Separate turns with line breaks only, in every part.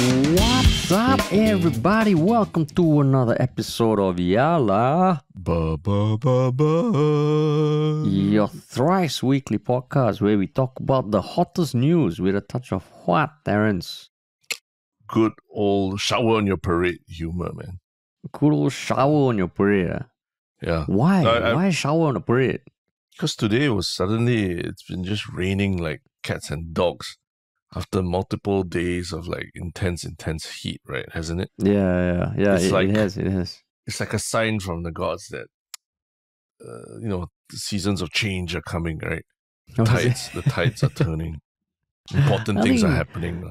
What's up, everybody? Welcome to another episode of Yala, your thrice weekly podcast where we talk about the hottest news with a touch of what, Terence?
Good old shower on your parade humor, man.
Good old shower on your parade.
Yeah.
Why? Why shower on a parade?
Because today it's been just raining like cats and dogs after multiple days of like intense heat, right? Hasn't it?
Yeah. It has.
It's like a sign from the gods that, the seasons of change are coming, right? The tides are turning. Important things are happening.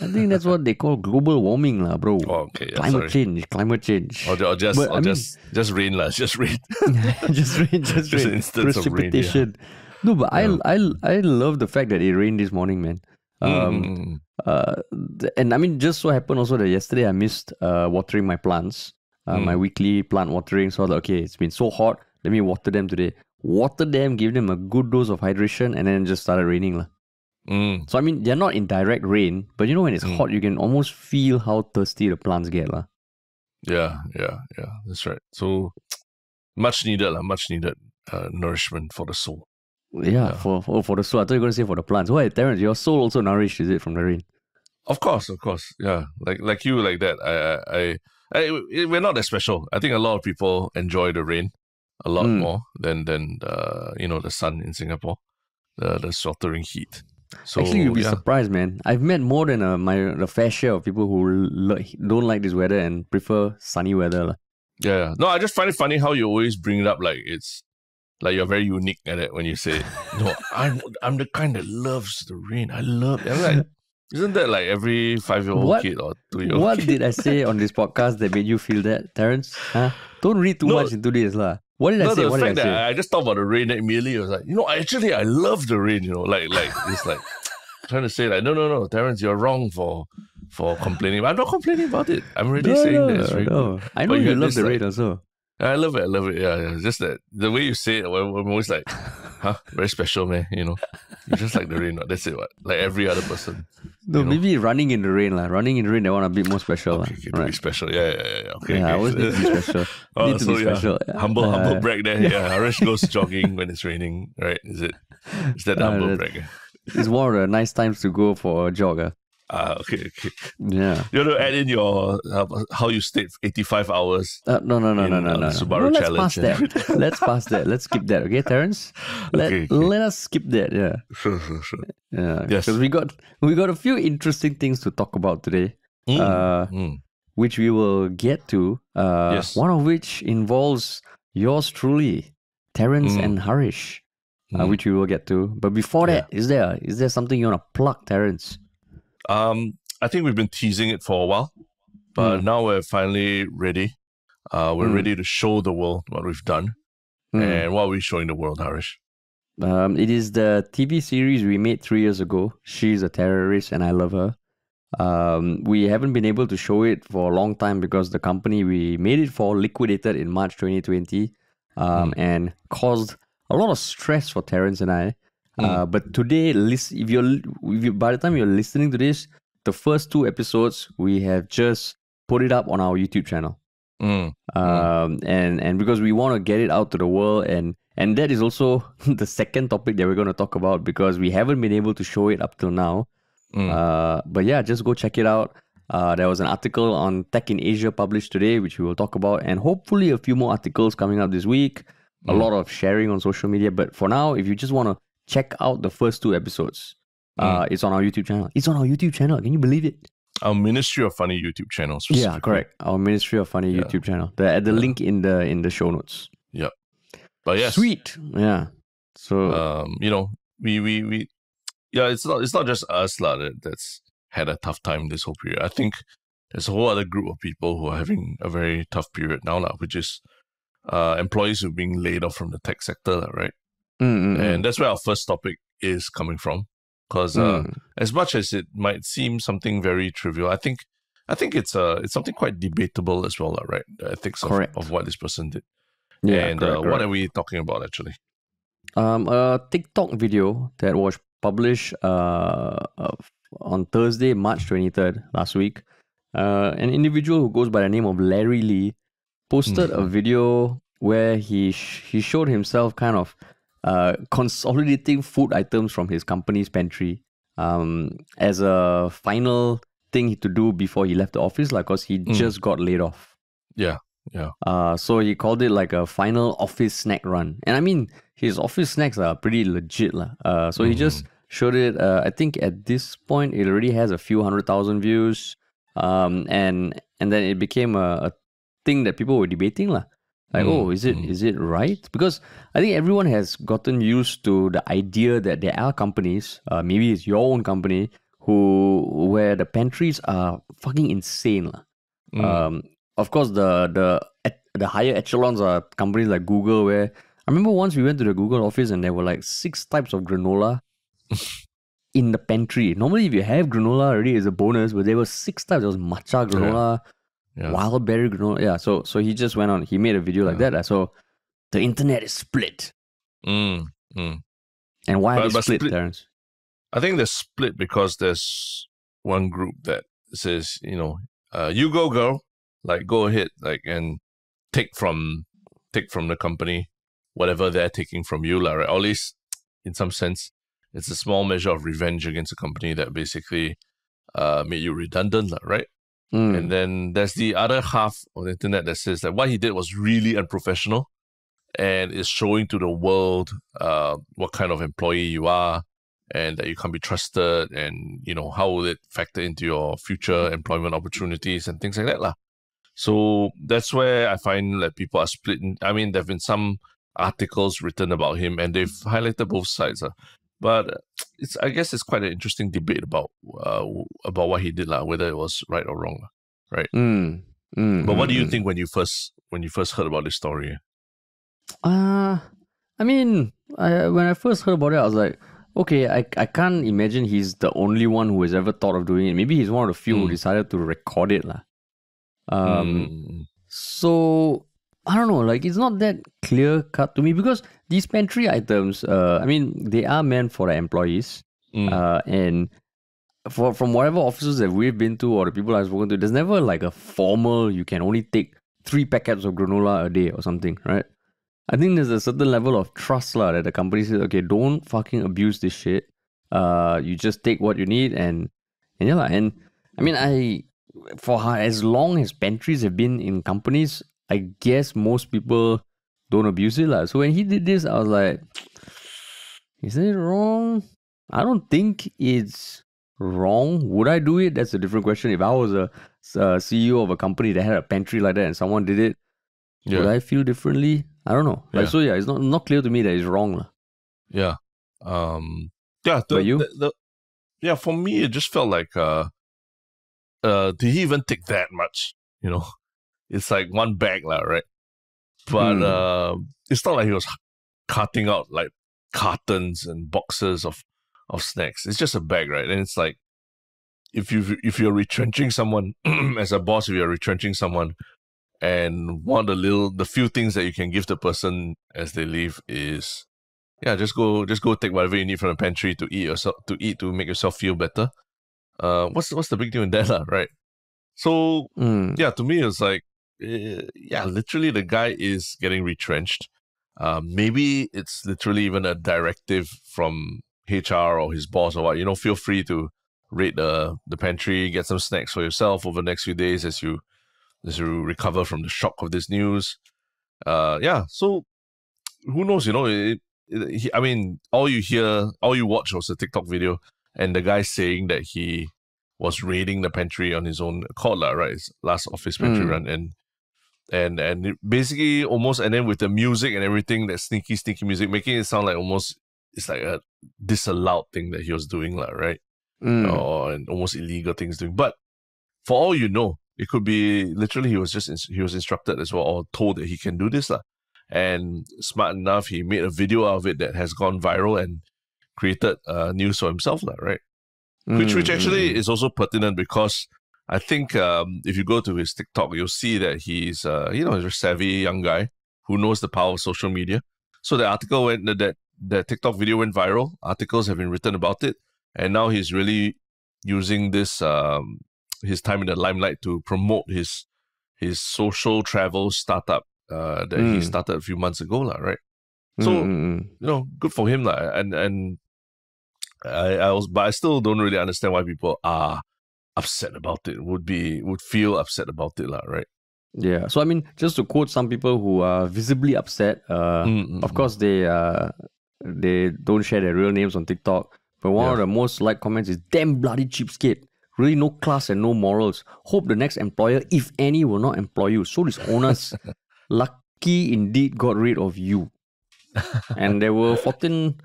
I think that's what they call global warming, bro.
Oh, okay. Yeah,
climate change.
Or just rain, just rain.
just rain.
Just an instance of rain. Yeah.
No, but I love the fact that it rained this morning, man. And I mean, just so happened also that yesterday I missed watering my plants, my weekly plant watering. So I was like, okay, it's been so hot. Let me water them today. Water them, give them a good dose of hydration, and then it just started raining. So I mean, they're not in direct rain, but you know when it's hot, you can almost feel how thirsty the plants get.
Yeah, that's right. So much needed nourishment for the soul.
Yeah, for the soul. I thought you were going to say for the plants. Why, Terence, your soul also nourished, is it, from the rain?
Of course. Yeah, like you, like that. We're not that special. I think a lot of people enjoy the rain a lot more than the sun in Singapore, the sweltering heat. So,
actually, you'll be surprised, man. I've met more than the fair share of people who don't like this weather and prefer sunny weather.
Yeah. No, I just find it funny how you always bring it up like it's like you're very unique at it when you say, no, I'm the kind that loves the rain. I'm like, isn't that like every 5-year-old kid or 2-year-old
What
kid?
did I say on this podcast that made you feel that, Terence? Huh? Don't read too much into this. What did I say?
The fact that I just talked about the rain, immediately I was like, I love the rain, like it's like trying to say like, no, Terence, you're wrong for complaining. But I'm not complaining about it. I'm really saying that it's very good.
I know you love the rain also.
I love it. Yeah. Just that the way you say it, I'm always like, huh? Very special, man. You just like the rain. That's it. What? Like every other person.
No, maybe running in the rain. Running in the rain, they want a bit more special.
Okay, right? Be special. Yeah. Okay.
I always need to be special. Special.
Humble brag there. Yeah, Harish goes jogging when it's raining, right? Is that the humble brag?
It's one of the nice times to go for a jog.
Okay.
Yeah.
You want to add in your how you stayed 85 hours?
No.
Subaru challenge.
Let's pass that. Let's skip that. Okay, Terence. Let us skip that. Yeah.
Sure.
Yeah. Yes. Because we got a few interesting things to talk about today. Which we will get to. Yes. One of which involves yours truly, Terence and Harish. Which we will get to. But before that, is there something you want to plug, Terence?
I think we've been teasing it for a while, but now we're finally ready. We're ready to show the world what we've done. And what are we showing the world, Harish?
It is the TV series we made 3 years ago. She's a Terrorist and I Love Her. We haven't been able to show it for a long time because the company we made it for liquidated in March 2020 and caused a lot of stress for Terence and I. But today, if you by the time you're listening to this, the first 2 episodes we have just put it up on our YouTube channel. And because we want to get it out to the world, and that is also the second topic that we're going to talk about because we haven't been able to show it up till now. But yeah, just go check it out. There was an article on Tech in Asia published today, which we will talk about, and hopefully a few more articles coming up this week. A lot of sharing on social media. But for now, if you just want to check out the first 2 episodes, it's on our YouTube channel. Can you believe it?
Our Ministry of Funny YouTube channel.
Yeah, correct. Our Ministry of Funny YouTube channel. The link in the show notes.
Yep. But yes.
Sweet. Yeah. So
we it's not just us that's had a tough time this whole period. I think there's a whole other group of people who are having a very tough period now, which is employees who are being laid off from the tech sector, right? And that's where our first topic is coming from. Because as much as it might seem something very trivial, I think it's something quite debatable as well, right? The ethics of what this person did. Yeah, and correct. What are we talking about actually?
A TikTok video that was published on Thursday, March 23rd, last week, an individual who goes by the name of Larry Lee posted a video where he showed himself kind of consolidating food items from his company's pantry as a final thing to do before he left the office, like, because he just got laid off.
Yeah.
So he called it like a final office snack run. And I mean, his office snacks are pretty legit. So he just showed it. I think at this point, it already has a few 100,000 views. And then it became a thing that people were debating. Like, oh, is it right? Because I think everyone has gotten used to the idea that there are companies, maybe it's your own company, where the pantries are fucking insane. Of course, the higher echelons are companies like Google, where I remember once we went to the Google office and there were like 6 types of granola in the pantry. Normally, if you have granola already, it's a bonus, but there were 6 types. There was matcha granola, wild berry granola. Yeah, so he just went on. He made a video like that. So the internet is split. And why are they split, Terrence?
I think they're split because there's one group that says, you go, girl. Like, go ahead, and take from the company whatever they're taking from you, right? Or at least, in some sense, it's a small measure of revenge against a company that basically made you redundant, right? And then there's the other half of the internet that says that what he did was really unprofessional and is showing to the world what kind of employee you are and that you can't be trusted, and how will it factor into your future employment opportunities and things like that, So that's where I find that people are split. I mean, there have been some articles written about him, and they've highlighted both sides. But I guess it's quite an interesting debate about what he did, whether it was right or wrong, right? But what do you think when you first heard about this story?
I mean, when I first heard about it, I was like, okay, I can't imagine he's the only one who has ever thought of doing it. Maybe he's one of the few who decided to record it, So I don't know, like, it's not that clear cut to me, because these pantry items, I mean, they are meant for the employees, and from whatever offices that we've been to or the people I've spoken to, there's never like a formal, you can only take 3 packets of granola a day or something, right? I think there's a certain level of trust that the company says, okay, don't fucking abuse this shit. You just take what you need, and I mean, for as long as pantries have been in companies, I guess most people don't abuse it. So when he did this, I was like, is it wrong? I don't think it's wrong. Would I do it? That's a different question. If I was a CEO of a company that had a pantry like that and someone did it, would I feel differently? I don't know. It's not clear to me that it's wrong.
Yeah.
But you?
For me, it just felt like did he even take that much? It's like one bag, right? But it's not like he was cutting out like cartons and boxes of snacks. It's just a bag, right? And it's like, if you're retrenching someone as a boss, if you're retrenching someone, and one of the few things that you can give the person as they leave is, just go take whatever you need from the pantry to eat to make yourself feel better. What's the big deal in that, right? So to me it's like, literally the guy is getting retrenched. Maybe it's literally even a directive from HR or his boss or what. Feel free to raid the pantry, get some snacks for yourself over the next few days as you recover from the shock of this news. So who knows? I mean, all you watch was a TikTok video, and the guy saying that he was raiding the pantry on his own accord, right? His last office pantry run, and basically almost, and then with the music and everything, that sneaky music, making it sound like almost it's like a disallowed thing that he was doing, right? And almost illegal things doing. But for all you know, it could be literally he was instructed as well, or told that he can do this, and smart enough, he made a video out of it that has gone viral and created news for himself, right? Which actually is also pertinent, because I think if you go to his TikTok, you'll see that he's he's a savvy young guy who knows the power of social media. So the article that TikTok video went viral. Articles have been written about it, and now he's really using this his time in the limelight to promote his social travel startup that he started a few months ago, right? So good for him, and but I still don't really understand why people are upset about it. Would feel upset about it, right?
Yeah. So I mean, just to quote some people who are visibly upset, of course they don't share their real names on TikTok. But one of the most liked comments is "damn bloody cheapskate. Really no class and no morals. Hope the next employer, if any, will not employ you. So dishonest. Lucky indeed got rid of you." And there were 14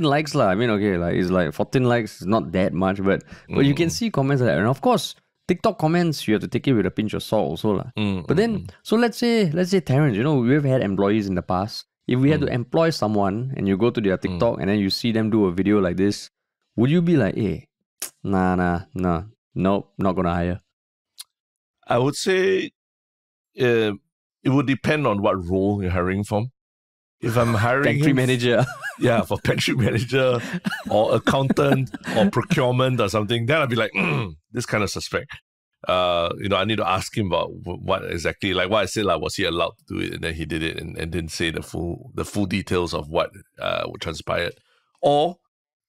likes lah. I mean, okay, like it's like 14 likes is not that much, but you can see comments like that. And of course, TikTok comments you have to take it with a pinch of salt also lah. But then, so let's say Terrence, we've had employees in the past. If we had to employ someone and you go to their TikTok and then you see them do a video like this, would you be like, hey, nope, not gonna hire?
I would say it would depend on what role you're hiring from. If I'm hiring
Pantry manager.
Yeah, for pantry manager or accountant or procurement or something, then I'd be like, this kind of suspect. I need to ask him about what exactly, like what I said, like, was he allowed to do it? And then he did it and didn't say the full details of what transpired. Or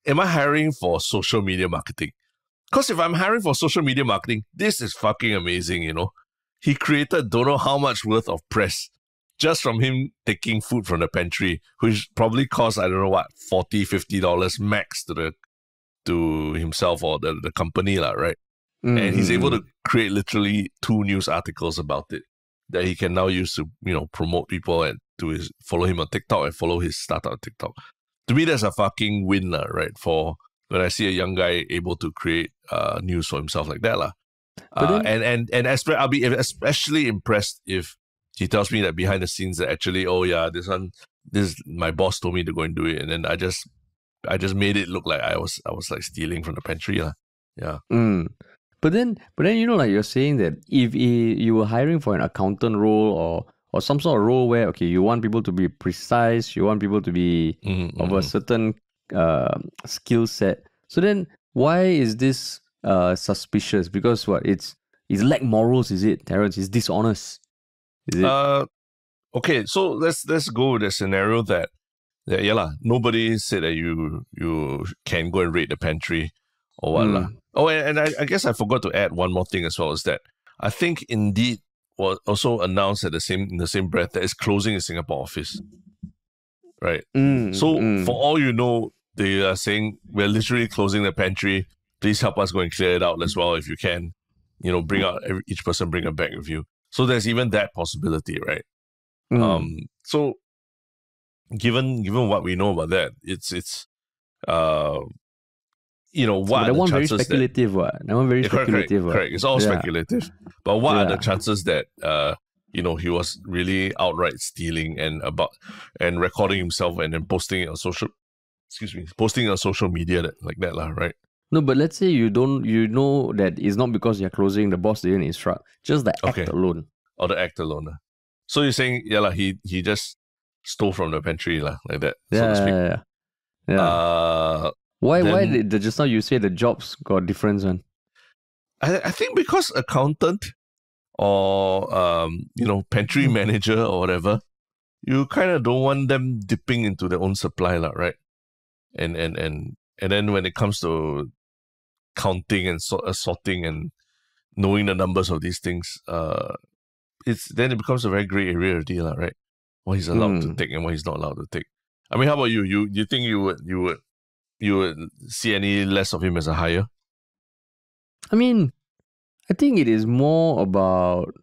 am I hiring for social media marketing? Because if I'm hiring for social media marketing, this is fucking amazing, He created don't know how much worth of press just from him taking food from the pantry, which probably cost, I don't know what, $40, $50 max to himself or the company, right? And he's able to create literally 2 news articles about it that he can now use to, promote people and to follow him on TikTok and follow his startup on TikTok. To me, that's a fucking win, right? For when I see a young guy able to create news for himself like that, I'll be especially impressed if he tells me that behind the scenes that actually, this my boss told me to go and do it, and then I just made it look like I was like stealing from the pantry, yeah.
But then like you're saying that if you were hiring for an accountant role or some sort of role where you want people to be precise, you want people to be of a certain skill set. So then why is this suspicious? Because it's lack morals, is it, Terrence? It's dishonest. Is it?
Okay, so let's go with the scenario that nobody said that you can go and raid the pantry or what. Oh, and I guess I forgot to add one more thing as well, is that I think Indeed was also announced in the same breath that it's closing its Singapore office. Right? For all you know, they are saying we're literally closing the pantry. Please help us go and clear it out as well if you can. Bring out each person, bring a bag with you. So there's even that possibility, right? So given what we know about that, it's what
that
are the
one very
chances
speculative, that one very speculative.
Correct. It's all speculative. But what are the chances that he was really outright stealing and recording himself and then posting it on social media like that, right?
No, but let's say you that it's not because you're closing, the boss didn't instruct, just the act alone.
Or the act alone. So you're saying, he just stole from the pantry, like that, so to speak.
Yeah. Why did just now you say the jobs got difference one?
I think because accountant or pantry manager or whatever, you kind of don't want them dipping into their own supply, right? And then when it comes to counting and sorting and knowing the numbers of these things, it becomes a very gray area already, right? What he's allowed to take and what he's not allowed to take. I mean, how about you? You think you would see any less of him as a hire?
I mean, I think it is more about,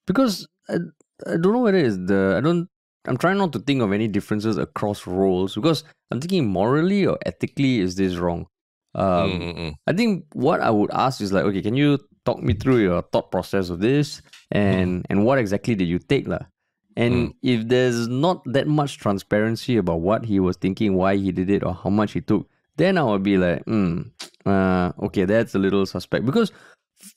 because I don't know whether it's I'm trying not to think of any differences across roles, because I'm thinking morally or ethically, is this wrong? I think what I would ask is like, okay, can you talk me through your thought process of this and what exactly did you take lah? And if there's not that much transparency about what he was thinking, why he did it, or how much he took, then I would be like, okay, that's a little suspect. Because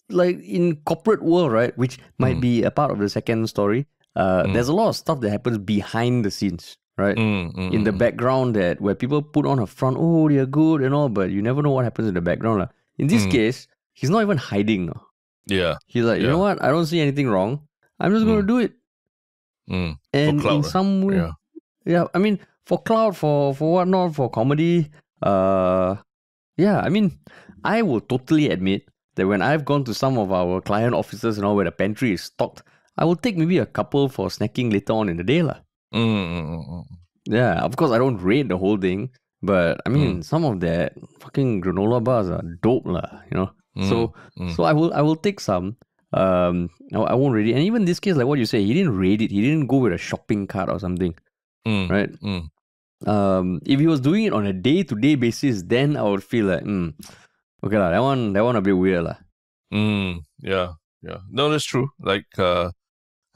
like in corporate world, right, which might be a part of the second story, there's a lot of stuff that happens behind the scenes, right? In the background where people put on a front, oh, they're good and all, but you never know what happens in the background. In this case, he's not even hiding. No.
Yeah.
He's like, you know what? I don't see anything wrong. I'm just going to do it.
For
And
clout,
in some way,
yeah.
I mean, for cloud, for what not, for comedy, yeah, I mean, I will totally admit that when I've gone to some of our client offices and all where the pantry is stocked, I will take maybe a couple for snacking later on in the day. Yeah, of course, I don't rate the whole thing, but I mean, some of that fucking granola bars are dope, you know. So I will take some. I won't rate it. And even this case, like what you say, he didn't rate it. He didn't go with a shopping cart or something, right? If he was doing it on a day-to-day basis, then I would feel like, okay lah, that one a bit weird lah.
Yeah. No, that's true. Like,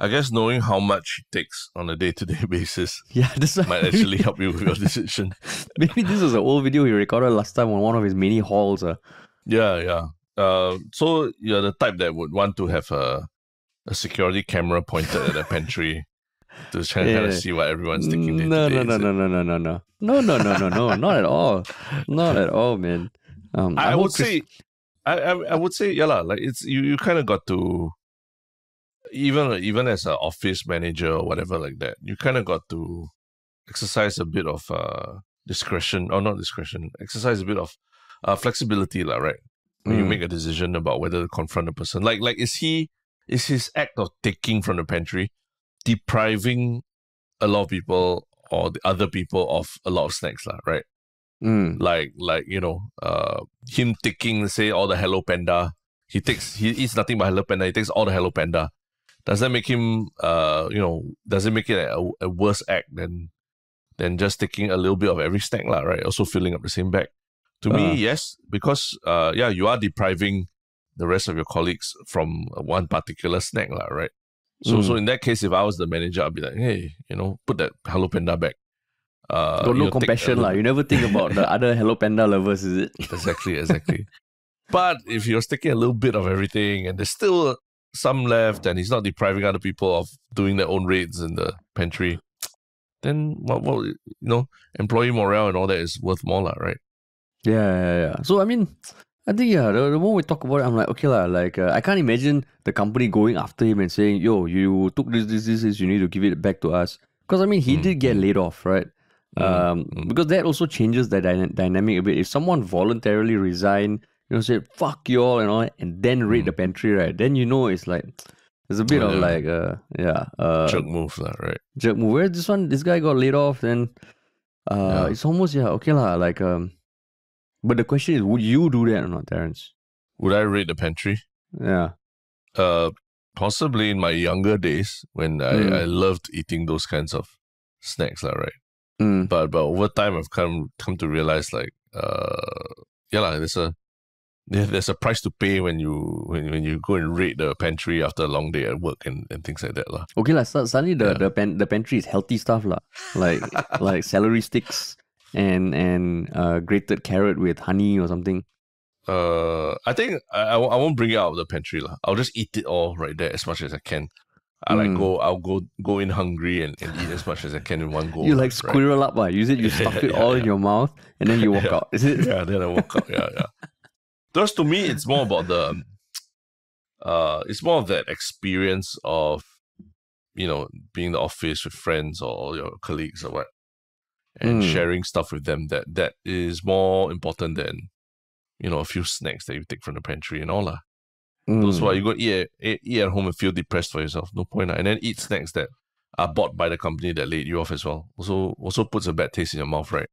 I guess knowing how much it takes on a day-to-day basis,
that's
might actually help you with your decision.
Maybe this was an old video he recorded last time on one of his mini hauls.
Yeah. So you're the type that would want to have a security camera pointed at a pantry to try and kind of see what everyone's thinking day to day.
No, not at all. Not at all, man.
I would say, yeah lah. Like it's you kind of got to even as an office manager or whatever like that. You kind of got to exercise a bit of discretion, or not discretion. Exercise a bit of flexibility, lah. Right? When you make a decision about whether to confront a person, like is his act of taking from the pantry depriving a lot of people or the other people of a lot of snacks, lah, right? Like him taking, say, all the Hello Panda. He eats nothing but Hello Panda. He takes all the Hello Panda. Does that make him does it make it a worse act than just taking a little bit of every snack, lah, right? Also filling up the same bag. To me, yes, because you are depriving the rest of your colleagues from one particular snack, lah, right? So in that case, if I was the manager, I'd be like, hey, put that Hello Panda back.
Got no compassion, lah. You never think about the other Hello Panda lovers, is it?
Exactly. But if you're taking a little bit of everything and there's still some left and he's not depriving other people of doing their own raids in the pantry, then what employee morale and all that is worth more, lah, right?
Yeah. So I mean, I think the more we talk about it, I'm like, okay lah, like I can't imagine the company going after him and saying, yo, you took this, you need to give it back to us. Because I mean, he did get laid off, right? Because that also changes the dynamic a bit. If someone voluntarily resign, say fuck you all and all, and then raid the pantry, right? Then it's like there's a bit of like
jerk move, lah, right?
Jerk move. Where this guy got laid off, then it's almost okay lah, like but the question is, would you do that or not, Terence?
Would I raid the pantry?
Yeah.
Possibly in my younger days when I loved eating those kinds of snacks, lah, right? But over time, I've come to realize, like, there's a price to pay when you go and raid the pantry after a long day at work and things like that, lah.
Okay lah. Suddenly the pantry is healthy stuff, lah, like celery sticks and grated carrot with honey or something.
I think I won't bring it out of the pantry, lah. I'll just eat it all right there as much as I can. I'll go in hungry and eat as much as I can in one go.
You like squirrel up, use it, you stuff it all in your mouth and then you walk out. Is it?
Yeah, then I walk out. Yeah. Thus, to me, it's more about it's more of that experience of, being in the office with friends or your colleagues or what, and sharing stuff with them that is more important than, a few snacks that you take from the pantry and all lah. Those why you go eat at home and feel depressed for yourself. No point. And then eat snacks that are bought by the company that laid you off as well. Also puts a bad taste in your mouth, right?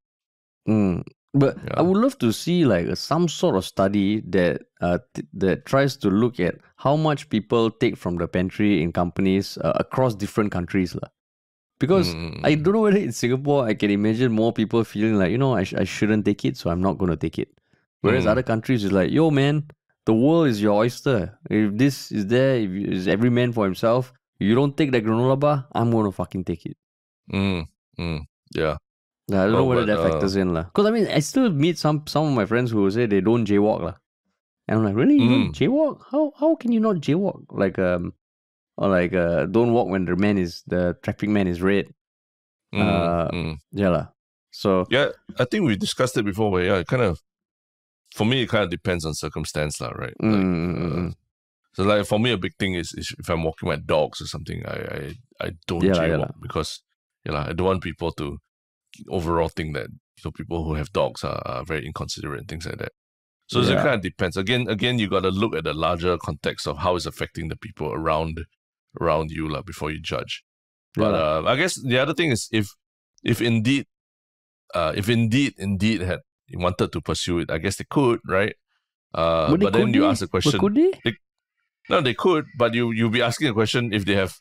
But I would love to see like some sort of study that that tries to look at how much people take from the pantry in companies across different countries, lah. Because I don't know whether in Singapore I can imagine more people feeling like, I shouldn't take it, so I'm not going to take it. Whereas other countries is like, yo man, the world is your oyster. If this is there, if is every man for himself, you don't take that granola bar, I'm going to fucking take it.
Yeah.
I don't know whether that factors in, lah. Because I mean, I still meet some of my friends who say they don't jaywalk, lah. And I'm like, really? You don't jaywalk? How can you not jaywalk? Like don't walk when the traffic man is red. Yeah lah. So
yeah, I think we discussed it before, but yeah, it kind of for me, it kind of depends on circumstance, lah, right? So like for me, a big thing is if I'm walking my dogs or something, I don't jaywalk because I don't want people to overall think that people who have dogs are very inconsiderate and things like that. So it kind of depends. Again, you got to look at the larger context of how it's affecting the people around you before you judge. But I guess the other thing is if indeed had wanted to pursue it, I guess they could, right? But then you ask the question.
Could they?
No, they could, but you'll be asking a question if they have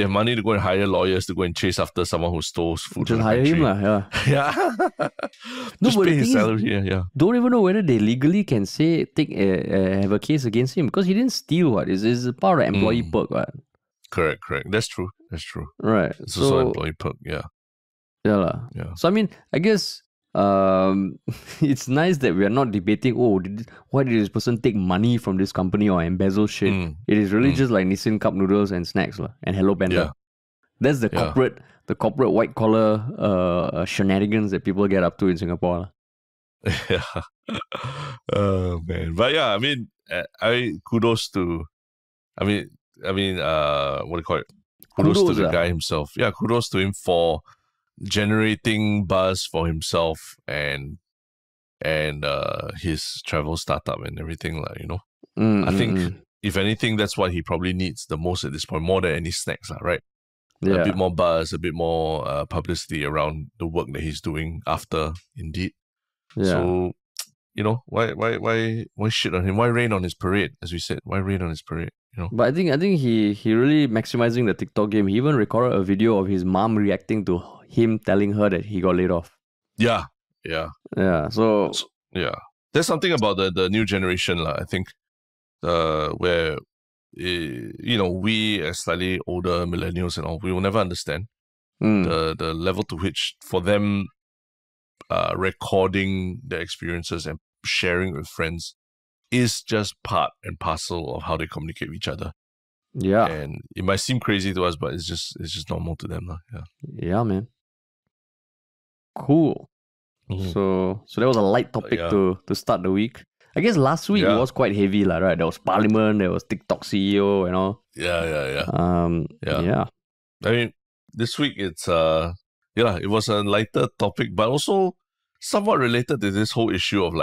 money to go and hire lawyers to go and chase after someone who stole food.
Just hire him,
yeah. Just pay his salary. Yeah.
Don't even know whether they legally can have a case against him because he didn't steal. What is part of employee perk? What?
Correct. That's true.
Right.
It's also employee perk. Yeah.
Yeah. So I mean, I guess it's nice that we are not debating, why did this person take money from this company or embezzle shit? It is really just like Nissin Cup Noodles and snacks and Hello Panda.
Yeah.
That's the corporate white collar shenanigans that people get up to in Singapore.
Yeah. Oh man. But yeah, I mean, kudos to, what do you call it? Kudos to the guy himself. Yeah, kudos to him for generating buzz for himself and his travel startup and everything, I think if anything, that's what he probably needs the most at this point, more than any snacks, right? Yeah. A bit more buzz, a bit more publicity around the work that he's doing after Indeed. Yeah. So, why shit on him? Why rain on his parade? As we said, why rain on his parade?
But I think he really maximizing the TikTok game. He even recorded a video of his mom reacting to him telling her that he got laid off.
Yeah.
So
yeah, there's something about the new generation, I think, where we as slightly older millennials and all, we will never understand the level to which for them recording their experiences and sharing with friends is just part and parcel of how they communicate with each other.
Yeah.
And it might seem crazy to us, but it's just normal to them.
Yeah, man. Cool. So that was a light topic to start the week. I guess last week it was quite heavy, right? There was Parliament, there was TikTok CEO and all.
Yeah.
Yeah.
I mean, this week it was a lighter topic, but also somewhat related to this whole issue of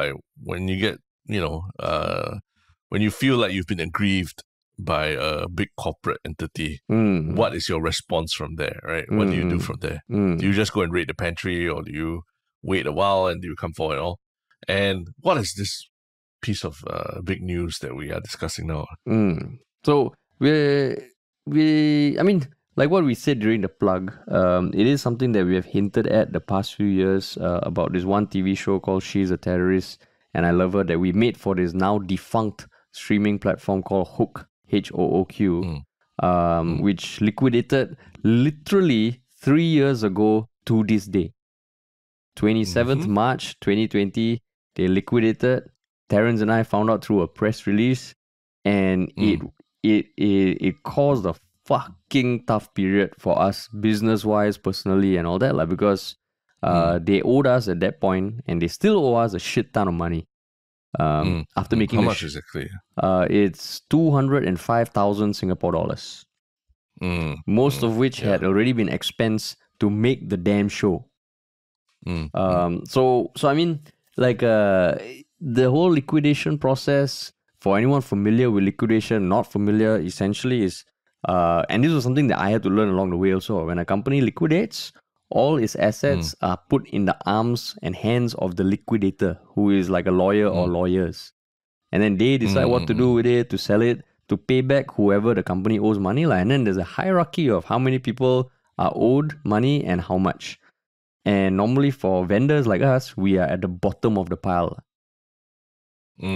when you get, when you feel like you've been aggrieved by a big corporate entity, what is your response from there, right? What do you do from there? Do you just go and raid the pantry, or do you wait a while and do you come forward and all? And what is this piece of big news that we are discussing now?
So I mean, like what we said during the plug, it is something that we have hinted at the past few years about this one TV show called She's a Terrorist and I Love Her that we made for this now defunct streaming platform called Hook, HOOQ, which liquidated literally 3 years ago to this day. 27th March 2020, they liquidated. Terrence and I found out through a press release, and it caused a fucking tough period for us business-wise, personally, and all that, because they owed us at that point, and they still owe us a shit ton of money. After making
how much exactly?
It's 205,000 Singapore dollars. Most of which had already been expensed to make the damn show. So I mean, the whole liquidation process, for anyone familiar with liquidation, not familiar, essentially is, and this was something that I had to learn along the way also. When a company liquidates, all its assets are put in the arms and hands of the liquidator, who is like a lawyer or lawyers. And then they decide what to do with it, to sell it, to pay back whoever the company owes money. And then there's a hierarchy of how many people are owed money and how much. And normally for vendors like us, we are at the bottom of the pile.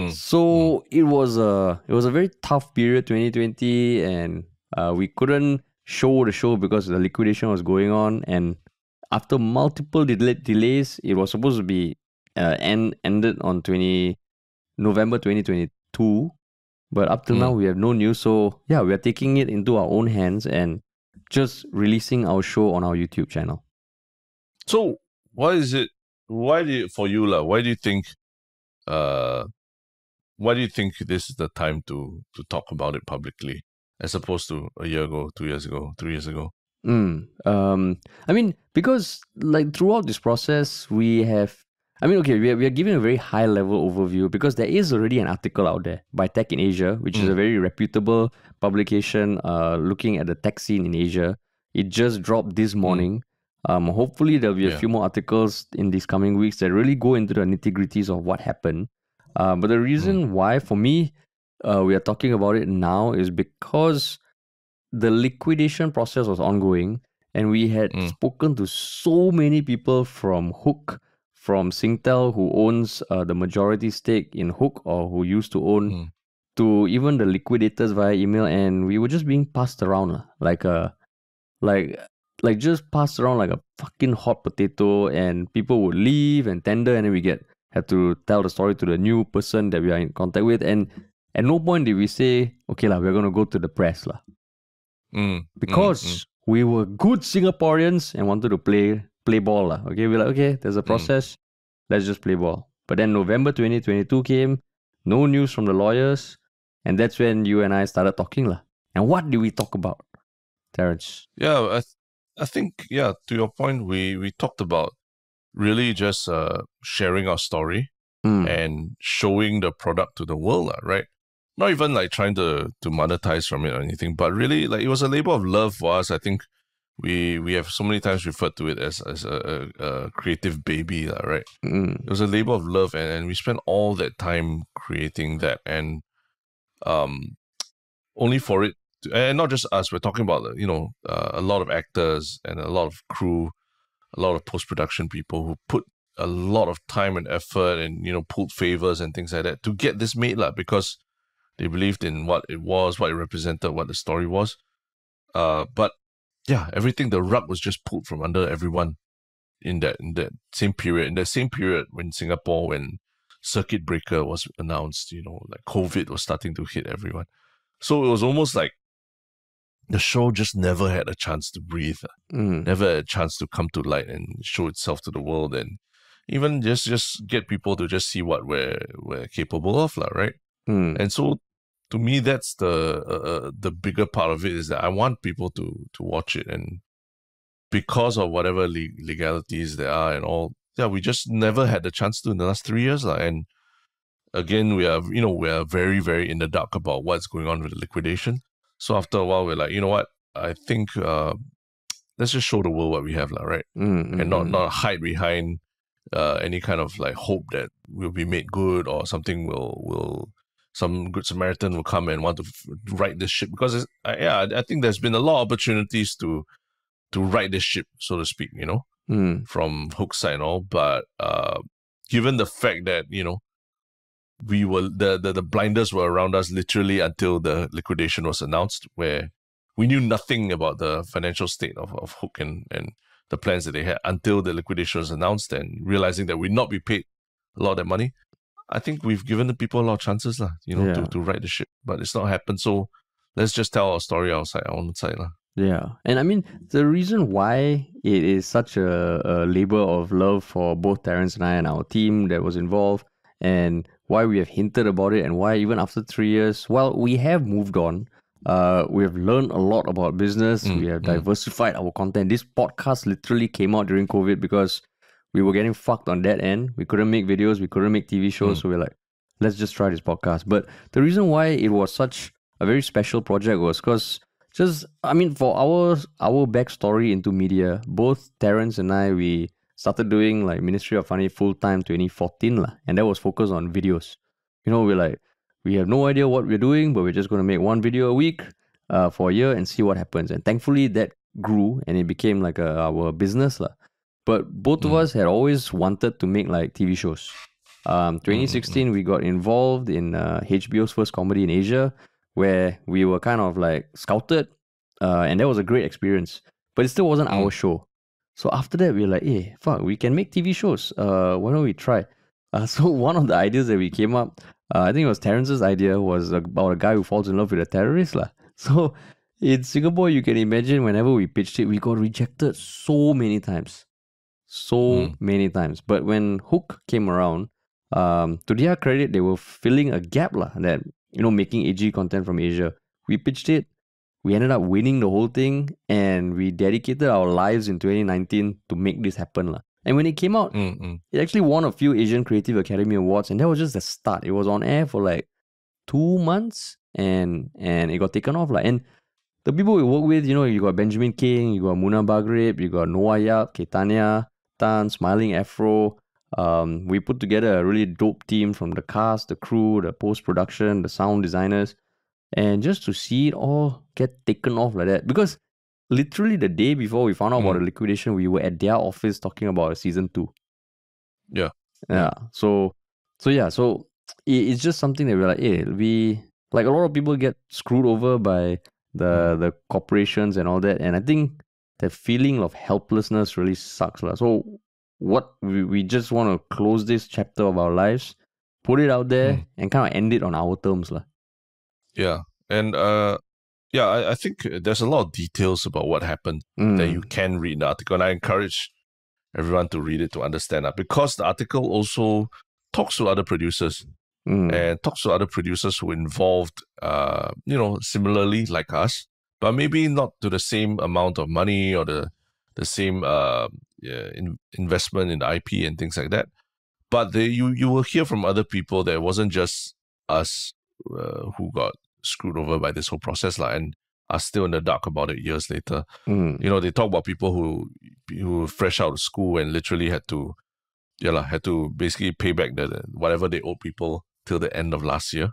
So it was a very tough period, 2020, and we couldn't show the show because the liquidation was going on. And after multiple delays, it was supposed to be ended on November 2022. But up till now, we have no news. So yeah, we are taking it into our own hands and just releasing our show on our YouTube channel.
So why do you think why do you think this is the time to talk about it publicly, as opposed to a year ago, 2 years ago, 3 years ago?
I mean, because like throughout this process, we have, I mean, okay, we are giving a very high level overview because there is already an article out there by Tech in Asia, which is a very reputable publication looking at the tech scene in Asia. It just dropped this morning. Hopefully, there'll be a few more articles in these coming weeks that really go into the nitty gritties of what happened. But the reason why, for me, we are talking about it now is because the liquidation process was ongoing, and we had spoken to so many people from Hook, from Singtel, who owns the majority stake in Hook, or who used to own, to even the liquidators via email, and we were just being passed around like a like just passed around like a fucking hot potato, and people would leave and tender, and then had to tell the story to the new person that we are in contact with, and at no point did we say, okay lah, we're gonna go to the press lah. Because we were good Singaporeans and wanted to play ball lah. Okay, we're like, okay, there's a process, let's just play ball. But then November 2022 came, no news from the lawyers, and that's when you and I started talking lah. And what did we talk about, Terence?
Yeah, I think, yeah, to your point, we talked about really just sharing our story and showing the product to the world, right? Not even like trying to monetize from it or anything, but really like it was a labor of love for us. I think we have so many times referred to it as a creative baby, right? It was a labor of love, and we spent all that time creating that, and only for it to, and not just us. We're talking about a lot of actors and a lot of crew, a lot of post-production people who put a lot of time and effort and pulled favors and things like that to get this made lah, because they believed in what it was, what it represented, what the story was. But yeah, everything, the rug was just pulled from under everyone in that same period. In that same period when Singapore, when circuit breaker was announced, like COVID was starting to hit everyone. So it was almost like the show just never had a chance to breathe, never had a chance to come to light and show itself to the world, and even just get people to just see what we're capable of, right? And so, to me, that's the bigger part of it, is that I want people to watch it, and because of whatever legalities there are and all, yeah, we just never had the chance to in the last 3 years, and again, we are very, very in the dark about what's going on with the liquidation. So after a while, we're like, you know what? I think let's just show the world what we have, right? And not hide behind any kind of like hope that we'll be made good or something will some good Samaritan will come and want to right this ship, because I think there's been a lot of opportunities to right this ship, so to speak, from Hook's side and all, but given the fact that we were the blinders were around us literally until the liquidation was announced, where we knew nothing about the financial state of Hook and the plans that they had until the liquidation was announced, and realizing that we'd not be paid a lot of that money. I think we've given the people a lot of chances, to right the ship, but it's not happened. So let's just tell our story our own side.
Yeah. And I mean, the reason why it is such a labor of love for both Terence and I and our team that was involved, and why we have hinted about it, and why even after 3 years, well, we have moved on. We have learned a lot about business. We have diversified our content. This podcast literally came out during COVID because we were getting fucked on that end. We couldn't make videos. We couldn't make TV shows. So we're like, let's just try this podcast. But the reason why it was such a very special project was because for our backstory into media, both Terence and I, we started doing like Ministry of Funny full-time 2014 lah, and that was focused on videos. We're like, we have no idea what we're doing, but we're just going to make one video a week for a year and see what happens. And thankfully that grew and it became like our business lah. But both of us had always wanted to make like TV shows. 2016, we got involved in HBO's first comedy in Asia, where we were kind of like scouted, and that was a great experience. But it still wasn't our show. So after that, we were like, hey, fuck, we can make TV shows. Why don't we try? So one of the ideas that we came up, I think it was Terence's idea, was about a guy who falls in love with a terrorist lah. So in Singapore, you can imagine whenever we pitched it, we got rejected so many times. Many times. But when Hook came around, To their credit, they were filling a gap lah, that, making AG content from Asia. We pitched it. We ended up winning the whole thing, and we dedicated our lives in 2019 to make this happen lah. And when it came out, it actually won a few Asian Creative Academy Awards, and that was just the start. It was on air for like 2 months, and it got taken off lah. And the people we work with, you got Benjamin King, you got Muna Baghrib, you got Noah Yap, Ketania Tan, Smiling Afro. We put together a really dope team from the cast, the crew, the post-production, the sound designers. And just to see it all get taken off like that. Because literally the day before we found out about the liquidation, we were at their office talking about season 2.
Yeah.
So it's just something that we're like, like a lot of people get screwed over by the corporations and all that. And I think the feeling of helplessness really sucks. So what we just want to close this chapter of our lives, put it out there, and kind of end it on our terms.
Yeah. And I think there's a lot of details about what happened that you can read in the article. And I encourage everyone to read it to understand that, because the article also talks to other producers and talks to other producers who involved, similarly like us, but maybe not to the same amount of money or the same investment in the IP and things like that. But you will hear from other people that it wasn't just us who got screwed over by this whole process and are still in the dark about it years later. They talk about people who were fresh out of school and literally had to basically pay back whatever they owed people till the end of last year.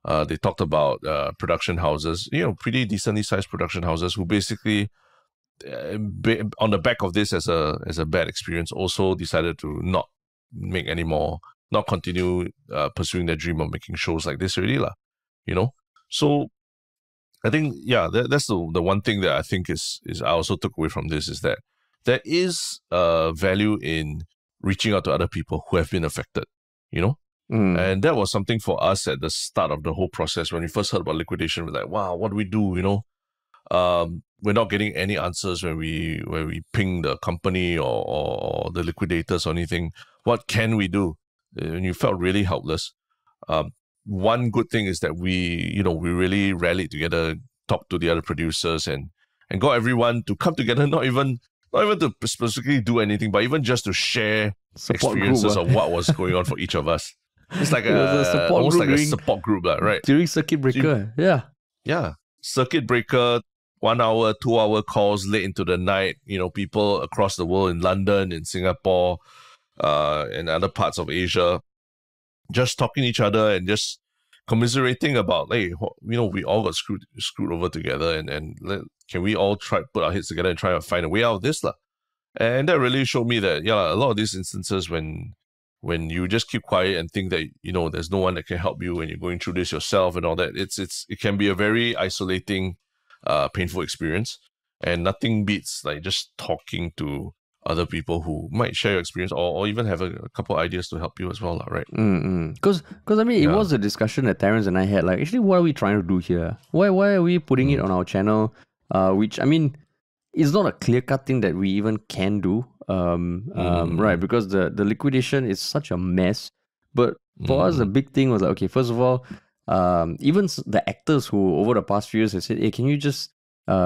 They talked about production houses, pretty decently sized production houses, who basically on the back of this as a bad experience also decided to not make any more, not continue pursuing their dream of making shows like this already So I think that's the one thing that I think is I also took away from this, is that there is value in reaching out to other people who have been affected, and that was something for us at the start of the whole process. When we first heard about liquidation, we're like, wow, what do we do? We're not getting any answers when we ping the company or the liquidators or anything. What can we do? And you felt really helpless. One good thing is that we really rallied together, talked to the other producers, and got everyone to come together, not even to specifically do anything, but even just to share experiences of what was going on for each of us. It's like almost like a support group, right?
During circuit breaker,
yeah, circuit breaker. 1 hour, 2 hour calls late into the night, people across the world, in London, in Singapore, and other parts of Asia, just talking to each other and just commiserating about, hey, we all got screwed over together, and can we all try put our heads together and try to find a way out of this lah? And that really showed me that a lot of these instances when you just keep quiet and think that there's no one that can help you when you're going through this yourself and all that, it can be a very isolating, painful experience, and nothing beats like just talking to other people who might share your experience or even have a couple ideas to help you as well, right?
Because I mean, it was a discussion that Terrence and I had. Like, actually, what are we trying to do here? Why are we putting it on our channel? Which, I mean, it's not a clear-cut thing that we even can do, right? Because the liquidation is such a mess. But for us, the big thing was like, okay, first of all, even the actors who over the past few years have said, hey, can you just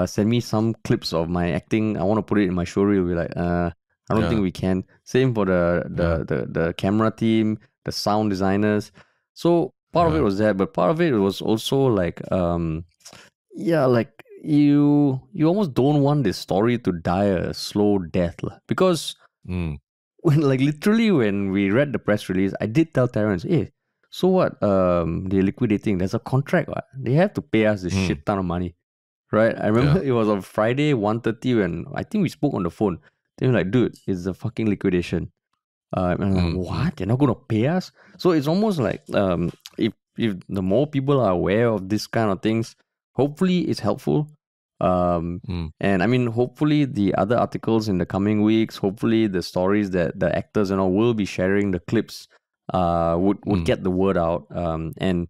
send me some clips of my acting? I want to put it in my showreel. We're like, I don't think we can. Same for the camera team, the sound designers. So part of it was that, but part of it was also like, like you almost don't want this story to die a slow death, because when we read the press release, I did tell Terrence, hey, so what? They're liquidating. There's a contract. Right? They have to pay us this shit ton of money, right? I remember it was on Friday 1:30 when I think we spoke on the phone. They were like, dude, it's a fucking liquidation. And I'm like, what? They're not going to pay us? So it's almost like if the more people are aware of this kind of things, hopefully it's helpful. And I mean, hopefully the other articles in the coming weeks, hopefully the stories that the actors and all will be sharing, the clips, would get the word out. And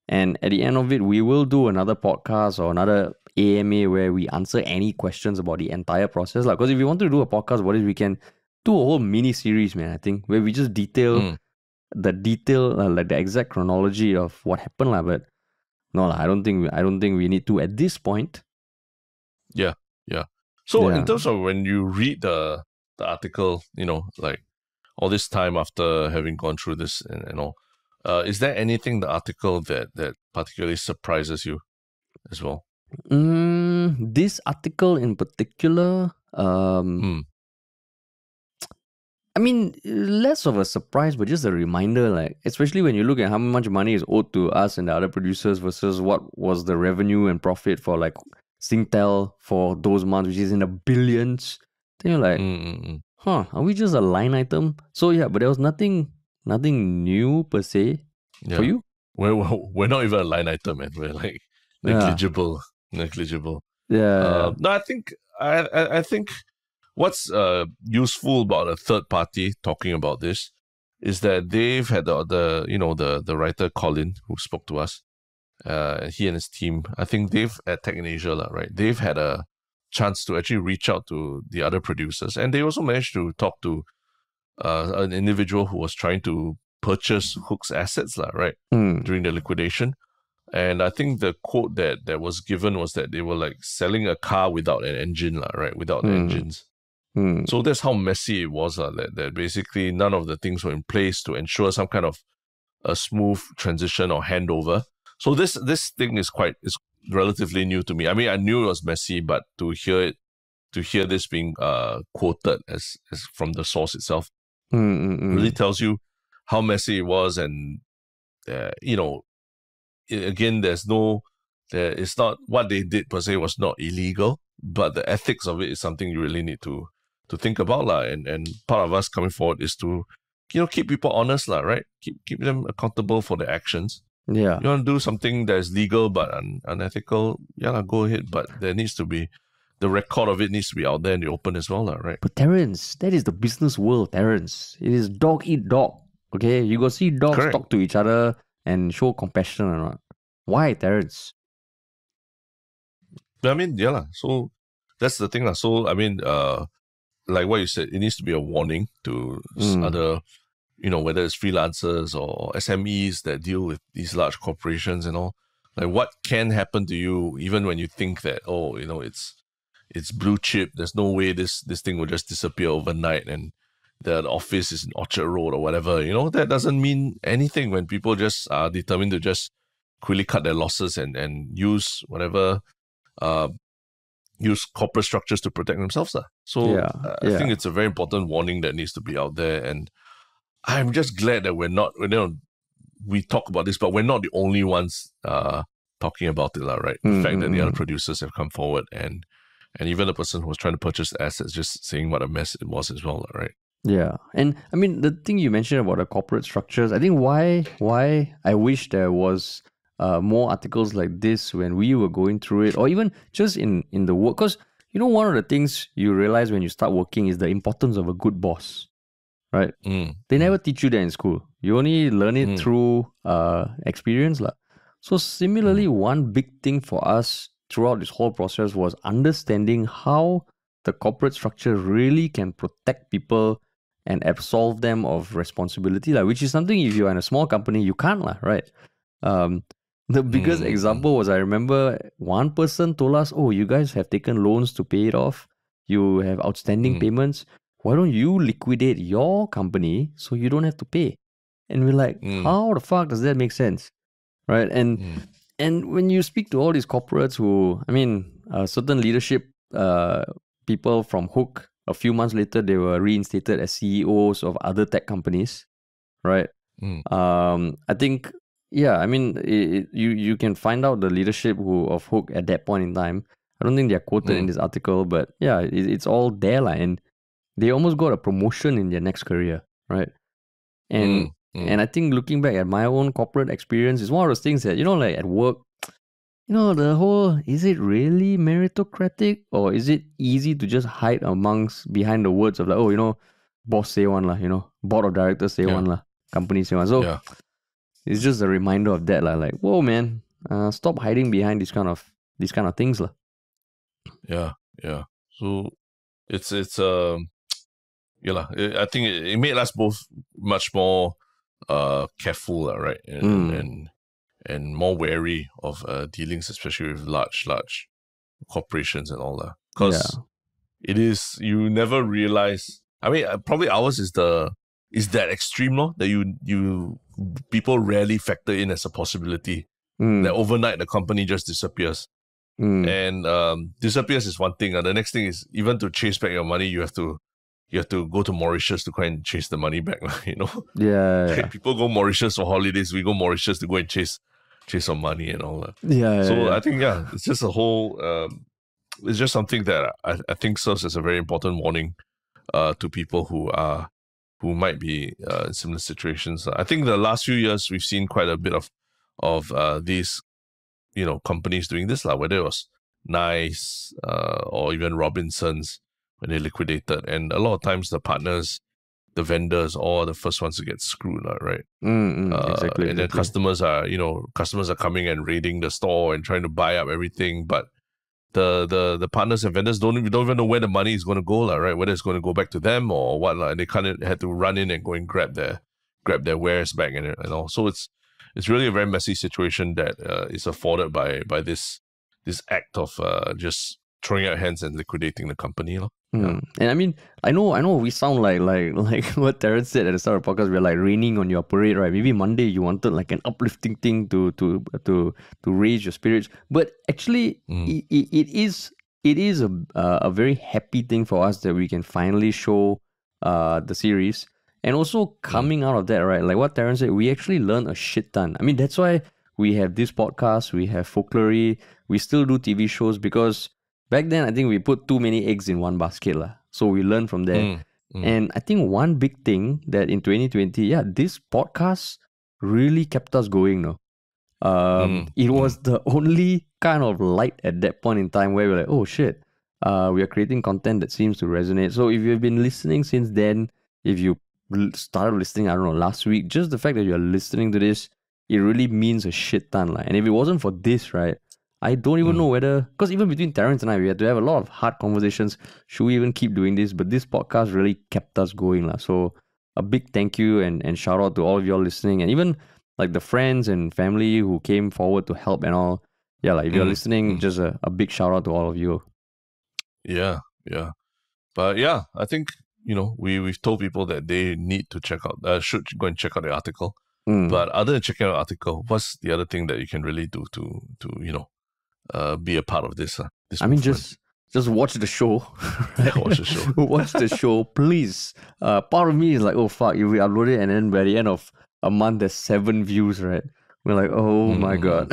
at the end of it, we will do another podcast or another AMA where we answer any questions about the entire process. Because if we want to do a podcast about it, we can do a whole mini series, man, I think, where we just detail the detail, like the exact chronology of what happened, lah. But no, lah. I don't think we need to at this point.
Yeah, yeah. So in
Yeah.
terms of when you read the article, like all this time after having gone through this and all, is there anything in the article that particularly surprises you as well?
This article in particular, I mean, less of a surprise, but just a reminder, like, especially when you look at how much money is owed to us and the other producers versus what was the revenue and profit for, like, Singtel for those months, which is in the billions. Then you're like, are we just a line item? So, yeah, but there was nothing new per se for you.
We're not even a line item, man. We're like negligible.
Yeah.
No, I think what's useful about a third party talking about this is that they've had the writer Colin who spoke to us. He and his team, I think they've at Tech in Asia, right? They've had a chance to actually reach out to the other producers, and they also managed to talk to an individual who was trying to purchase Hook's assets, right, during the liquidation. And I think the quote that was given was that they were like selling a car without an engine, right, without the engines. So that's how messy it was, that basically none of the things were in place to ensure some kind of a smooth transition or handover. So this thing is relatively new to me. I mean, I knew it was messy, but to hear this being quoted as from the source itself really tells you how messy it was. And again, it's not what they did per se was not illegal, but the ethics of it is something you really need to think about, lah. And part of us coming forward is to keep people honest, lah, right? Keep them accountable for their actions.
Yeah.
You want to do something that is legal but unethical, yeah, go ahead. But there needs to be the record of it needs to be out there in the open as well, right?
But Terence, that is the business world, Terence. It is dog eat dog. Okay, you go see dogs
Correct.
talk to each other and show compassion or not. Why, Terence?
I mean, yeah, lah. So that's the thing, lah. So I mean, like what you said, it needs to be a warning to other, whether it's freelancers or SMEs that deal with these large corporations and all. Like, what can happen to you even when you think that, it's blue chip. There's no way this thing will just disappear overnight and the office is in Orchard Road or whatever. That doesn't mean anything when people just are determined to just quickly cut their losses and use whatever, use corporate structures to protect themselves. So I think it's a very important warning that needs to be out there. And I'm just glad that we talk about this, but we're not the only ones talking about it, right? The fact that the other producers have come forward and even the person who was trying to purchase the assets just saying what a mess it was as well, right?
Yeah. And I mean, the thing you mentioned about the corporate structures, I think why I wish there was more articles like this when we were going through it, or even just in the work. Because, one of the things you realize when you start working is the importance of a good boss, right? They never teach you that in school. You only learn it through experience. So similarly, one big thing for us throughout this whole process was understanding how the corporate structure really can protect people and absolve them of responsibility, which is something if you're in a small company, you can't, right? The biggest example was I remember one person told us, oh, you guys have taken loans to pay it off. You have outstanding payments. Why don't you liquidate your company so you don't have to pay? And we're like, how the fuck does that make sense? Right? And when you speak to all these corporates who, I mean, certain leadership people from Hook, a few months later, they were reinstated as CEOs of other tech companies, right? I think, I mean, you can find out the leadership of Hook at that point in time. I don't think they're quoted in this article, but yeah, it's all there, and they almost got a promotion in their next career, right? And I think looking back at my own corporate experience is one of those things that, like at work, the whole, is it really meritocratic or is it easy to just hide behind the words of like, oh, boss say one lah, board of directors say one lah, company say one. So it's just a reminder of that lah, like, whoa man, stop hiding behind these kind of things lah.
Yeah. So it's I think it made us both much more careful, right? And more wary of dealings, especially with large corporations and all that. Because it is, you never realize. I mean, probably ours is that extreme, no? That you people rarely factor in as a possibility that overnight the company just disappears. And disappears is one thing. The next thing is, even to chase back your money, you have to go to Mauritius to try and chase the money back. You know, people go Mauritius for holidays. We go Mauritius to go and chase some money and all that. So I think it's just a whole. It's just something that I think serves as a very important warning to people who might be in similar situations. I think the last few years we've seen quite a bit of these companies doing this, whether it was Nice or even Robinsons when they liquidated, and a lot of times the partners, the vendors, are the first ones to get screwed, right?
Exactly.
And then customers are coming and raiding the store and trying to buy up everything, but the partners and vendors don't even know where the money is going to go, right? Whether it's going to go back to them or what, and they kind of had to run in and go and grab their wares back and all. So it's really a very messy situation that is afforded by this act of just throwing out hands and liquidating the company.
And I mean, I know we sound like what Terrence said at the start of the podcast, we're like raining on your parade, right? Maybe Monday you wanted like an uplifting thing to raise your spirits, but actually it is a very happy thing for us that we can finally show the series. And also coming out of that, right? Like what Terrence said, we actually learned a shit ton. I mean, that's why we have this podcast, we have Folklory, we still do TV shows, because back then I think we put too many eggs in one basket. So we learned from there. And I think one big thing that in 2020, this podcast really kept us going. It was the only kind of light at that point in time where we're like, oh shit, we are creating content that seems to resonate. So if you've been listening since then, if you started listening, I don't know, last week, just the fact that you're listening to this, it really means a shit ton. And if it wasn't for this, right, I don't even know whether, because even between Terrence and I, we had to have a lot of hard conversations. Should we even keep doing this? But this podcast really kept us going. So a big thank you and shout out to all of y'all listening, and even like the friends and family who came forward to help and all. Yeah, like if you're listening, just a big shout out to all of you.
Yeah. But yeah, I think, we've told people that they need to should go and check out the article. But other than checking out the article, what's the other thing that you can really do to be a part of this? This
movement? Just watch the show. Right?
Watch the show.
Watch the show, please. Part of me is like, oh fuck, if we upload it and then by the end of a month there's 7 views, right? We're like, oh my god.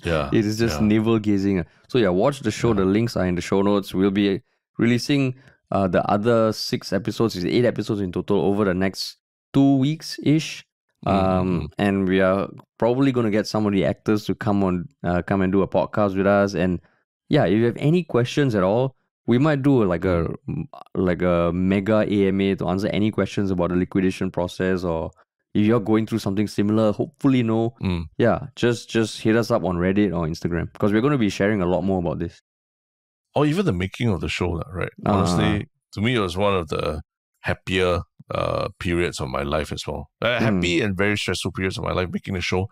Yeah.
It is just navel gazing. So yeah, watch the show. The links are in the show notes. We'll be releasing the other 6 episodes, 8 episodes in total, over the next 2 weeks ish. And we are probably going to get some of the actors to come and do a podcast with us. And yeah, if you have any questions at all, we might do like a mega AMA to answer any questions about the liquidation process, or if you're going through something similar, hopefully just hit us up on Reddit or Instagram, because we're going to be sharing a lot more about this.
Or even the making of the show, right? Honestly, to me, it was one of the happier periods of my life as well. Happy and very stressful periods of my life making the show,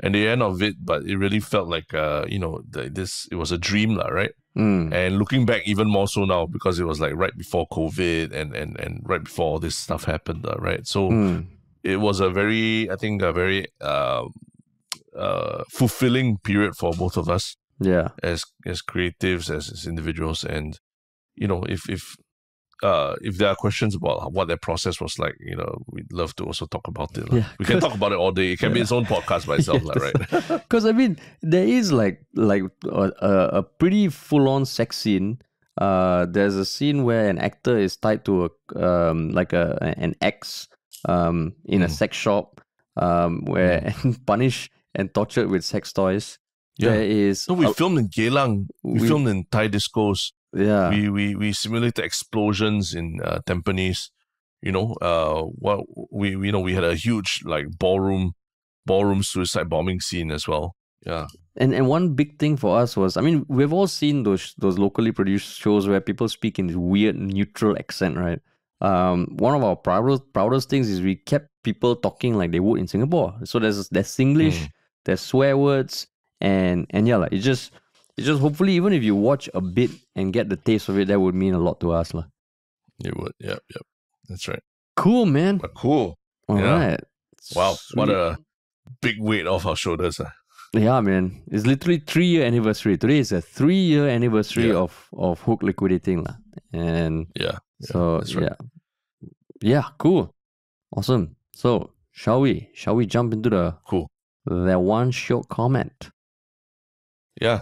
and the end of it, but it really felt like it was a dream, right? And looking back even more so now, because it was like right before COVID and right before all this stuff happened, right? So it was a very fulfilling period for both of us.
Yeah,
as creatives, as individuals. And if there are questions about what that process was like, we'd love to also talk about it. Yeah, we can talk about it all day. It can be its own podcast by itself, right?
Because I mean, there is like a pretty full-on sex scene. There's a scene where an actor is tied to an ex in a sex shop, where punished and tortured with sex toys.
Yeah.
There is.
No, we filmed in Geylang. We filmed in Thai discos.
Yeah.
We simulated explosions in Tampines. We had a huge like ballroom suicide bombing scene as well. Yeah.
And one big thing for us was, I mean, we've all seen those locally produced shows where people speak in this weird neutral accent, right? one of our proudest things is we kept people talking like they would in Singapore. So there's Singlish, there's swear words, and yeah, like it's just hopefully even if you watch a bit and get the taste of it, that would mean a lot to us, lah.
It would. Yep. That's right.
Cool, man.
But cool.
All
Yeah.
right.
Wow.
Sweet.
What a big weight off our shoulders.
Yeah, man. It's literally 3-year anniversary. Today is a 3-year anniversary of Hook liquidating, lah. And so
that's right.
yeah, cool, awesome. So shall we jump into the that one Shiok comment?
Yeah.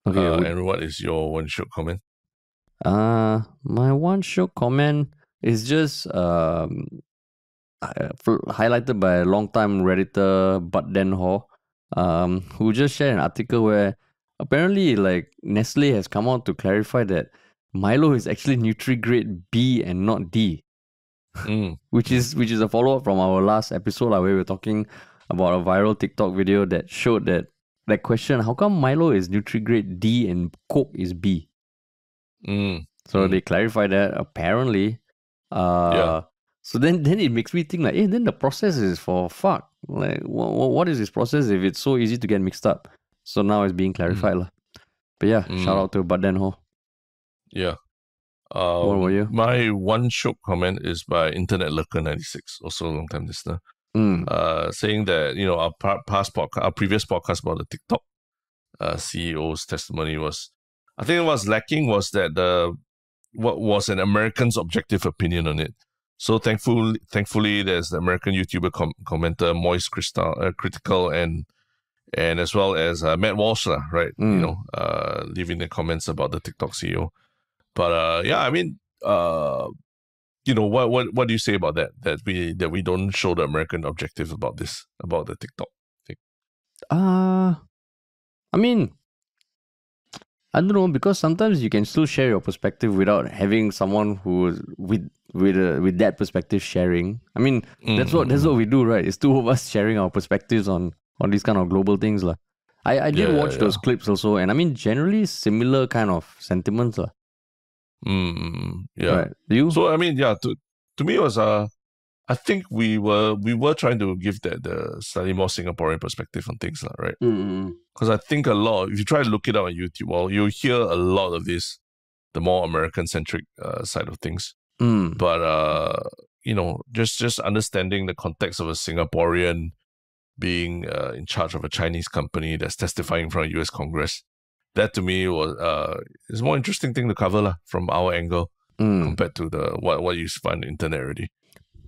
Okay.
And what is your one Shiok comment?
My one Shiok comment is just highlighted by a long-time Redditor Butden Ho, who just shared an article where apparently like Nestle has come out to clarify that Milo is actually Nutri-Grade B and not D. Which is a follow-up from our last episode where we were talking about a viral TikTok video that showed that question, how come Milo is Nutri-Grade D and Coke is B? So they clarified that apparently. So then it makes me think like, then the process is for fuck. Like, what is this process if it's so easy to get mixed up? So now it's being clarified lah. But yeah, shout out to Butden Ho.
Yeah.
What about you?
My one Shiok comment is by Internet Lurker 96, also a long time listener, saying that our previous podcast about the TikTok CEO's testimony was, I think what's lacking was that what was an American's objective opinion on it. So thankfully, there's the American YouTuber commenter Moist Critical and as well as Matt Walsh, right? Leaving the comments about the TikTok CEO. But yeah, I mean, what do you say about that? That we don't show the American objective about the TikTok thing.
I mean, I don't know, because sometimes you can still share your perspective without having someone who's with that perspective sharing. I mean, that's what we do, right? It's two of us sharing our perspectives on these kind of global things, lah. I did watch those clips also, and I mean, generally similar kind of sentiments, lah.
Yeah.
Right. You?
So I mean, to me it was I think we were trying to give that the slightly more Singaporean perspective on things, right? Because I think a lot, if you try to look it up on YouTube, well, you'll hear a lot of this, the more American-centric side of things. But just understanding the context of a Singaporean being in charge of a Chinese company that's testifying from a US Congress, that to me was is a more interesting thing to cover from our angle compared to what you find on the internet already.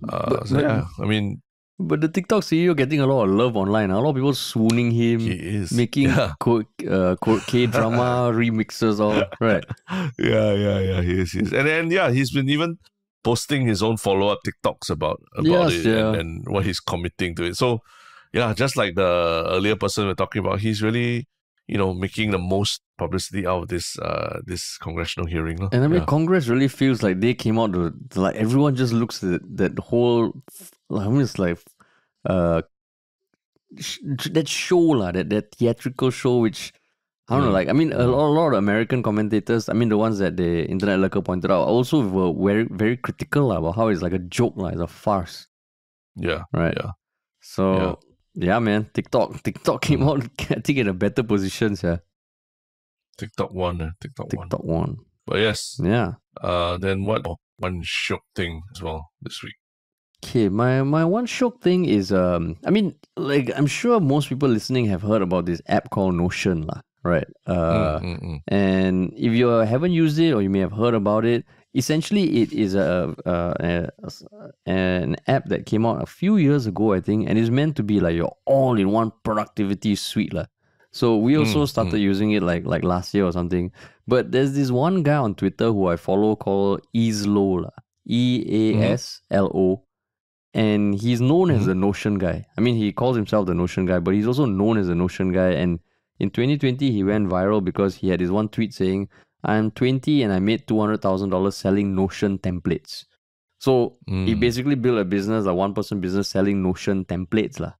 I mean, but
the TikTok CEO getting a lot of love online. A lot of people swooning him.
He is
making K-drama remixes, all right.
Yeah. He is. And then he's been even posting his own follow-up TikToks about it and what he's committing to it. So yeah, just like the earlier person we're talking about, he's really making the most publicity out of this congressional hearing.
And I mean, Congress really feels like they came out to like, everyone just looks at that whole, I mean, it's like that show, that theatrical show, which, I don't know, like, I mean, a lot of American commentators, I mean, the ones that the Internet Lurker pointed out, also were very, very critical about how it's like a joke, it's a farce.
Yeah.
Right.
Yeah.
So, yeah, man, TikTok came out, I think, in a better position, yeah.
TikTok won. But yes.
Yeah.
Then what? One Shiok thing as well this week.
Okay, my one Shiok thing is, I mean, like, I'm sure most people listening have heard about this app called Notion, right? And if you haven't used it or you may have heard about it, essentially it is an app that came out a few years ago, I think, and is meant to be like your all-in-one productivity suite, lah. So we also started using it like last year or something. But there's this one guy on Twitter who I follow called Easlo, Easlo. And he's known as the Notion guy. I mean, he calls himself the Notion guy, but he's also known as the Notion guy. And in 2020, he went viral because he had this one tweet saying, "I'm 20 and I made $200,000 selling Notion templates." So he basically built a business, a one-person business selling Notion templates, lah.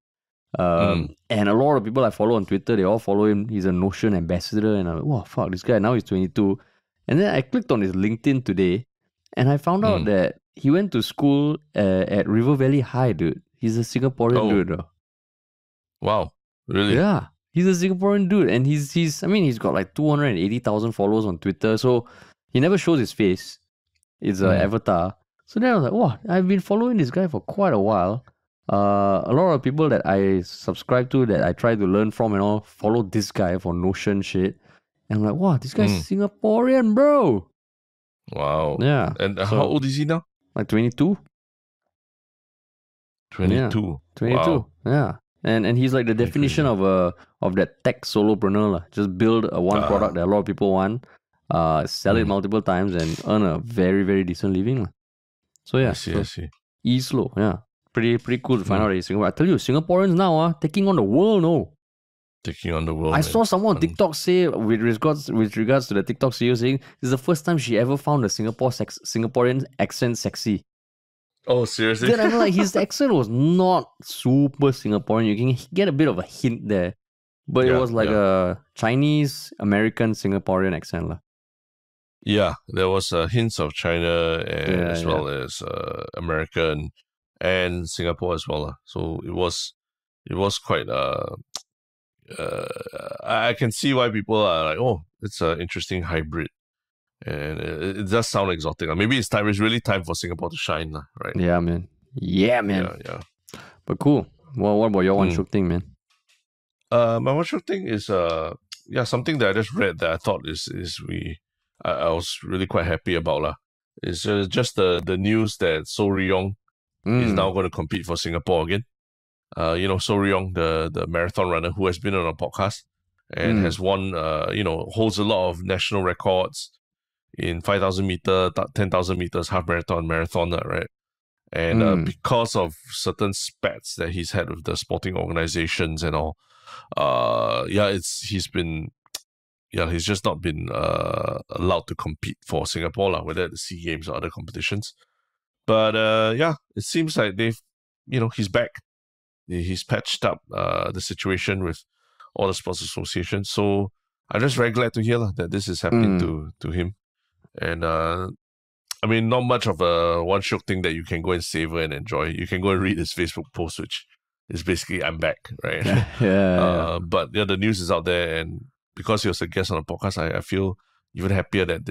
And a lot of people I follow on Twitter, they all follow him. He's a Notion ambassador, and I'm like, wow, fuck, this guy, now he's 22. And then I clicked on his LinkedIn today, and I found out that he went to school at River Valley High, dude. He's a Singaporean
Oh,
dude, though.
wow. Really?
Yeah, he's a Singaporean dude, and he's I mean he's got like 280,000 followers on Twitter, so he never shows his face. It's an avatar. So then I was like, wow, I've been following this guy for quite a while. A lot of people that I subscribe to, that I try to learn from and all, follow this guy for Notion shit. And I'm like, wow, this guy's Singaporean, bro.
Wow.
Yeah.
And
So,
how old is he now?
like 22?
22.
Yeah, 22.
Wow.
Yeah. And he's like the
Pretty
definition
crazy.
of that tech solopreneur lah. Just build a one product that a lot of people want, sell it multiple times and earn a very, very decent living lah. So yeah,
I see.
slow, yeah. Pretty cool to find out that he's Singapore. I tell you, Singaporeans now taking on the world, no.
Taking on the world.
I
man.
saw someone on TikTok say with regards to the TikTok CEO saying this is the first time she ever found a Singaporean accent sexy.
Oh, seriously?
Then I'm like, his accent was not super Singaporean. You can get a bit of a hint there, but it was like a Chinese American Singaporean accent lah.
Yeah, there was hints of China and as well as American and Singapore as well. So it was quite I can see why people are like, oh, it's an interesting hybrid. And it does sound exotic. Maybe it's really time for Singapore to shine, right?
Yeah, man. Yeah.
Yeah.
But cool. Well, what about your one Shiok thing, man?
My one Shiok thing is something that I just read that I thought I was really quite happy about lah. It's just the news that So Ryong is now going to compete for Singapore again. So Ryong, the marathon runner who has been on a podcast and has won, holds a lot of national records in 5,000 meter, 10,000 meters, half marathon, right? And because of certain spats that he's had with the sporting organizations and all, he's just not been allowed to compete for Singapore, whether at the SEA Games or other competitions. But it seems like he's back. He's patched up the situation with all the sports associations. So I'm just very glad to hear that this is happening to him. And not much of a one Shiok thing that you can go and savor and enjoy. You can go and read his Facebook post, which is basically I'm back, right? But the news is out there, and because he was a guest on a podcast, I feel even happier that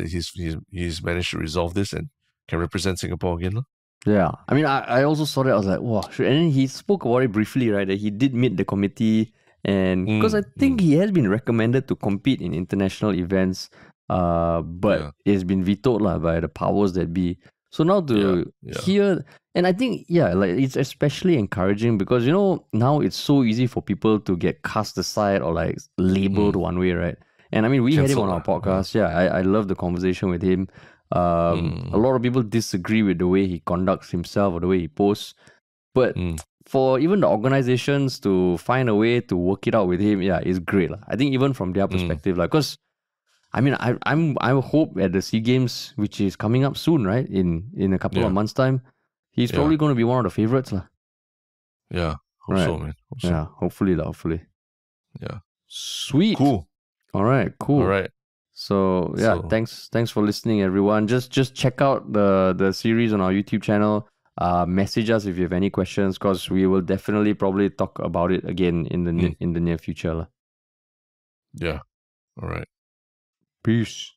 he's managed to resolve this and can represent Singapore again.
Yeah, I also saw that. I was like, wow. And then he spoke about it briefly, right? That he did meet the committee, and because I think he has been recommended to compete in international events, but it's been vetoed by the powers that be. So now to hear, and I think it's especially encouraging because now it's so easy for people to get cast aside or labeled one way, right? And we had him on our podcast. I love the conversation with him. A lot of people disagree with the way he conducts himself or the way he posts, but for even the organizations to find a way to work it out with him, it's great. I think even from their perspective, because I hope at the SEA Games, which is coming up soon, right? In a couple of months' time, he's probably going to be one of the favorites.
Yeah, hope so, man. Hope so.
Yeah, hopefully.
Yeah.
Sweet.
Cool.
All right, cool.
All right.
So thanks for listening, everyone. Just check out the series on our YouTube channel. Message us if you have any questions, because we will definitely probably talk about it again in the near future.
Yeah. All right.
Peace.